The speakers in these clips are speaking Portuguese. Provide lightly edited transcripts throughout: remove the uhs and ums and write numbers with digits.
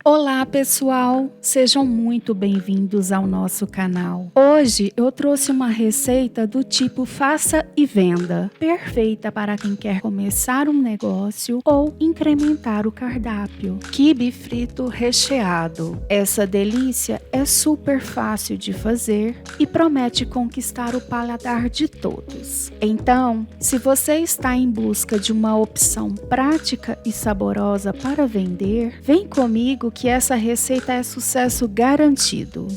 Olá pessoal, sejam muito bem-vindos ao nosso canal. Hoje eu trouxe uma receita do tipo faça e venda, perfeita para quem quer começar um negócio ou incrementar o cardápio. Quibe frito recheado. Essa delícia é super fácil de fazer e promete conquistar o paladar de todos. Então, se você está em busca de uma opção prática e saborosa para vender, vem comigo que essa receita é sucesso garantido.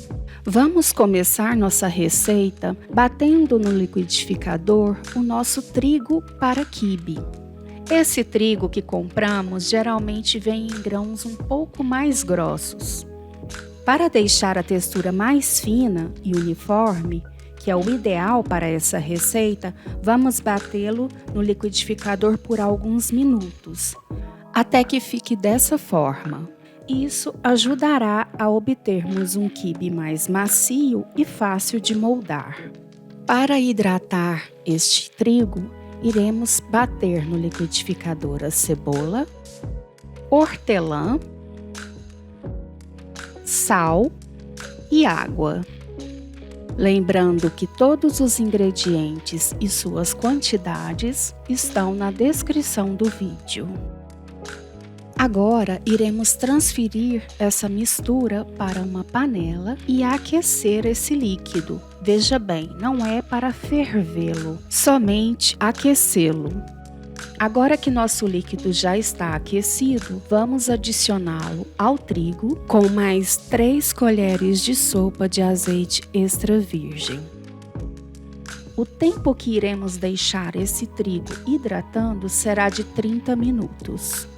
Vamos começar nossa receita batendo no liquidificador o nosso trigo para quibe. Esse trigo que compramos geralmente vem em grãos um pouco mais grossos. Para deixar a textura mais fina e uniforme, que é o ideal para essa receita, vamos batê-lo no liquidificador por alguns minutos, até que fique dessa forma. Isso ajudará a obtermos um quibe mais macio e fácil de moldar. Para hidratar este trigo, iremos bater no liquidificador a cebola, hortelã, sal e água. Lembrando que todos os ingredientes e suas quantidades estão na descrição do vídeo. Agora iremos transferir essa mistura para uma panela e aquecer esse líquido. Veja bem, não é para fervê-lo, somente aquecê-lo. Agora que nosso líquido já está aquecido, vamos adicioná-lo ao trigo com mais 3 colheres de sopa de azeite extra virgem. O tempo que iremos deixar esse trigo hidratando será de 30 minutos.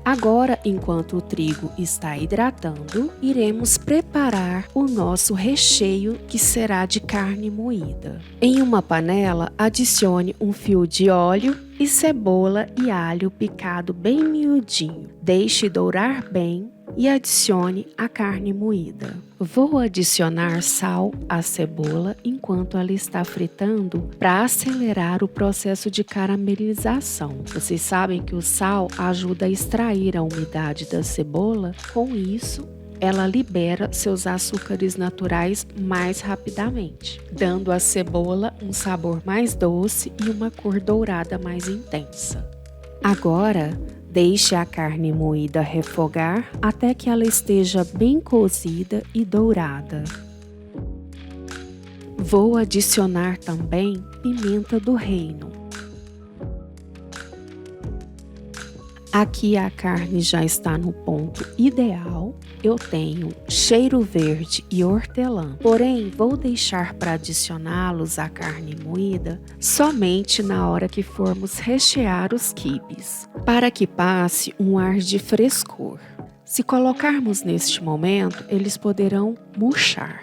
Agora, enquanto o trigo está hidratando, iremos preparar o nosso recheio, que será de carne moída. Em uma panela, adicione um fio de óleo e cebola e alho picado bem miudinho. Deixe dourar bem e adicione a carne moída. Vou adicionar sal à cebola enquanto ela está fritando para acelerar o processo de caramelização. Vocês sabem que o sal ajuda a extrair a umidade da cebola, com isso ela libera seus açúcares naturais mais rapidamente, dando à cebola um sabor mais doce e uma cor dourada mais intensa. Agora, deixe a carne moída refogar até que ela esteja bem cozida e dourada. Vou adicionar também pimenta do reino. Aqui a carne já está no ponto ideal. Eu tenho cheiro verde e hortelã, porém vou deixar para adicioná-los à carne moída somente na hora que formos rechear os quibes, para que passe um ar de frescor. Se colocarmos neste momento, eles poderão murchar.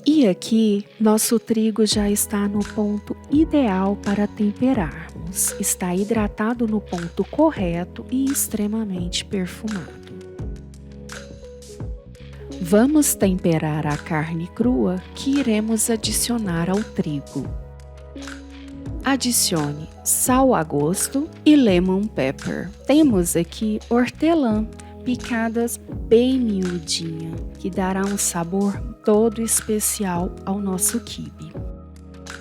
E aqui, nosso trigo já está no ponto ideal para temperarmos. Está hidratado no ponto correto e extremamente perfumado. Vamos temperar a carne crua que iremos adicionar ao trigo. Adicione sal a gosto e lemon pepper. Temos aqui hortelã picadas bem miudinha, que dará um sabor todo especial ao nosso quibe.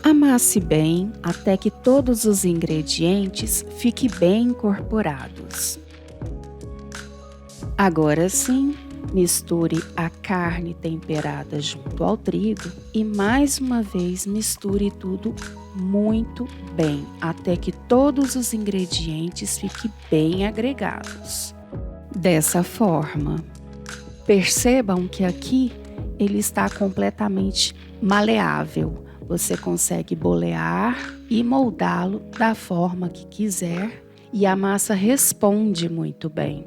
Amasse bem até que todos os ingredientes fiquem bem incorporados. Agora sim, misture a carne temperada junto ao trigo e mais uma vez misture tudo muito bem, até que todos os ingredientes fiquem bem agregados. Dessa forma, percebam que aqui ele está completamente maleável. Você consegue bolear e moldá-lo da forma que quiser e a massa responde muito bem.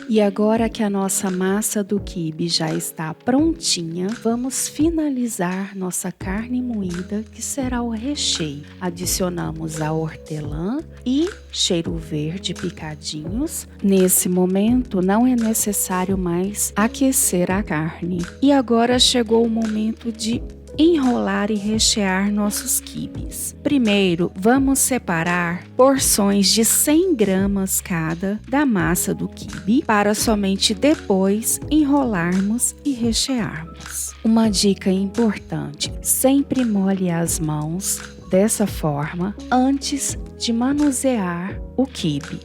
E agora que a nossa massa do quibe já está prontinha, vamos finalizar nossa carne moída, que será o recheio. Adicionamos a hortelã e cheiro verde picadinhos. Nesse momento não é necessário mais aquecer a carne. E agora chegou o momento de enrolar e rechear nossos quibes. Primeiro, vamos separar porções de 100 gramas cada da massa do quibe para somente depois enrolarmos e rechearmos. Uma dica importante: sempre molhe as mãos dessa forma antes de manusear o quibe.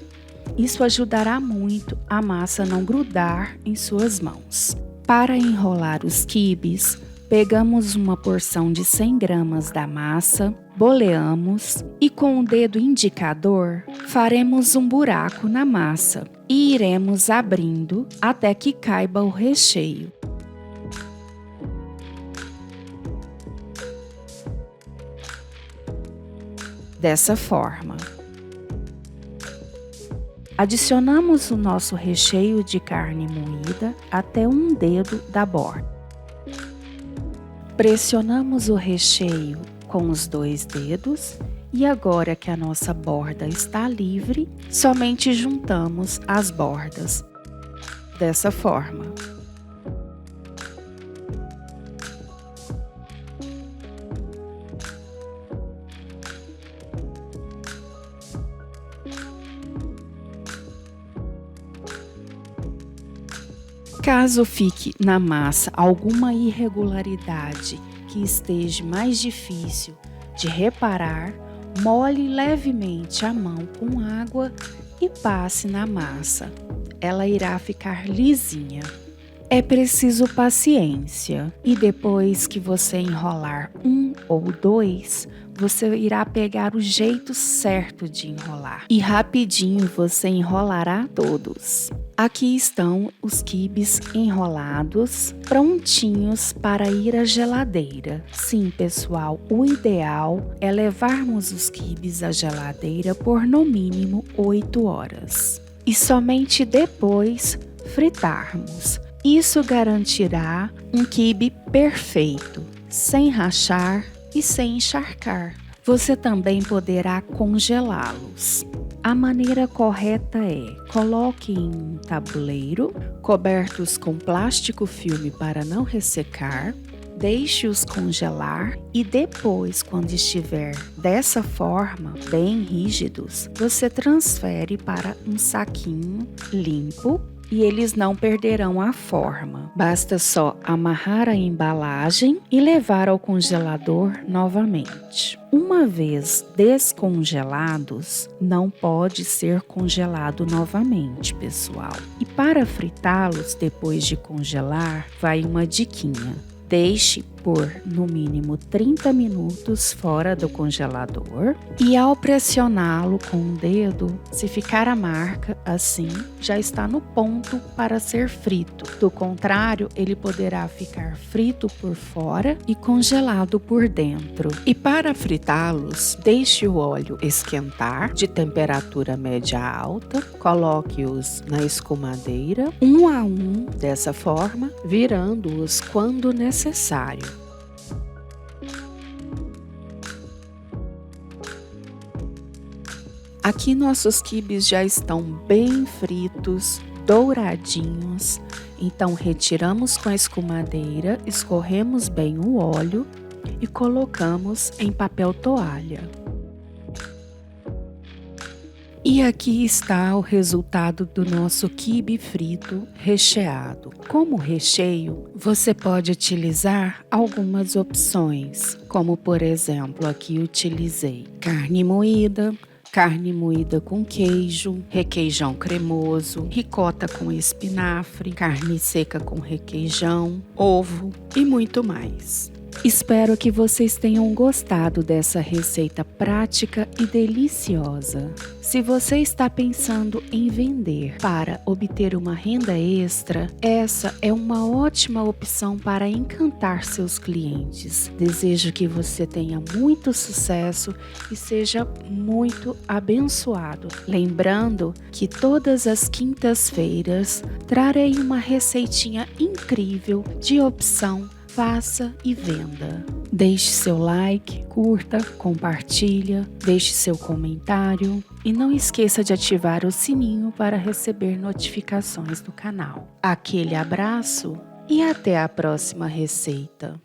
Isso ajudará muito a massa não grudar em suas mãos. Para enrolar os quibes, pegamos uma porção de 100 gramas da massa, boleamos e com o dedo indicador faremos um buraco na massa e iremos abrindo até que caiba o recheio. Dessa forma. Adicionamos o nosso recheio de carne moída até um dedo da borda. Pressionamos o recheio com os 2 dedos e agora que a nossa borda está livre, somente juntamos as bordas. Dessa forma. Caso fique na massa alguma irregularidade que esteja mais difícil de reparar, molhe levemente a mão com água e passe na massa. Ela irá ficar lisinha. É preciso paciência e depois que você enrolar 1 ou 2, você irá pegar o jeito certo de enrolar e rapidinho você enrolará todos. Aqui estão os quibes enrolados, prontinhos para ir à geladeira. Sim, pessoal, o ideal é levarmos os quibes à geladeira por no mínimo 8 horas. E somente depois fritarmos. Isso garantirá um quibe perfeito, sem rachar e sem encharcar. Você também poderá congelá-los. A maneira correta é: coloque em um tabuleiro, cobertos com plástico filme para não ressecar, deixe-os congelar e depois, quando estiver dessa forma, bem rígidos, você transfere para um saquinho limpo e eles não perderão a forma. Basta só amarrar a embalagem e levar ao congelador novamente. Uma vez descongelados, não pode ser congelado novamente, pessoal. E para fritá-los depois de congelar, vai uma diquinha. Deixe por no mínimo 30 minutos fora do congelador e ao pressioná-lo com o dedo, se ficar a marca assim, já está no ponto para ser frito. Do contrário, ele poderá ficar frito por fora e congelado por dentro. E para fritá-los, deixe o óleo esquentar de temperatura média a alta, coloque-os na escumadeira, um a um, dessa forma, virando-os quando necessário. Aqui nossos quibes já estão bem fritos, douradinhos. Então retiramos com a escumadeira, escorremos bem o óleo e colocamos em papel toalha. E aqui está o resultado do nosso quibe frito recheado. Como recheio, você pode utilizar algumas opções, como por exemplo, aqui utilizei carne moída com queijo, requeijão cremoso, ricota com espinafre, carne seca com requeijão, ovo e muito mais. Espero que vocês tenham gostado dessa receita prática e deliciosa. Se você está pensando em vender para obter uma renda extra, essa é uma ótima opção para encantar seus clientes. Desejo que você tenha muito sucesso e seja muito abençoado. Lembrando que todas as quintas-feiras trarei uma receitinha incrível de opção. Faça e venda. Deixe seu like, curta, compartilha, deixe seu comentário e não esqueça de ativar o sininho para receber notificações do canal. Aquele abraço e até a próxima receita.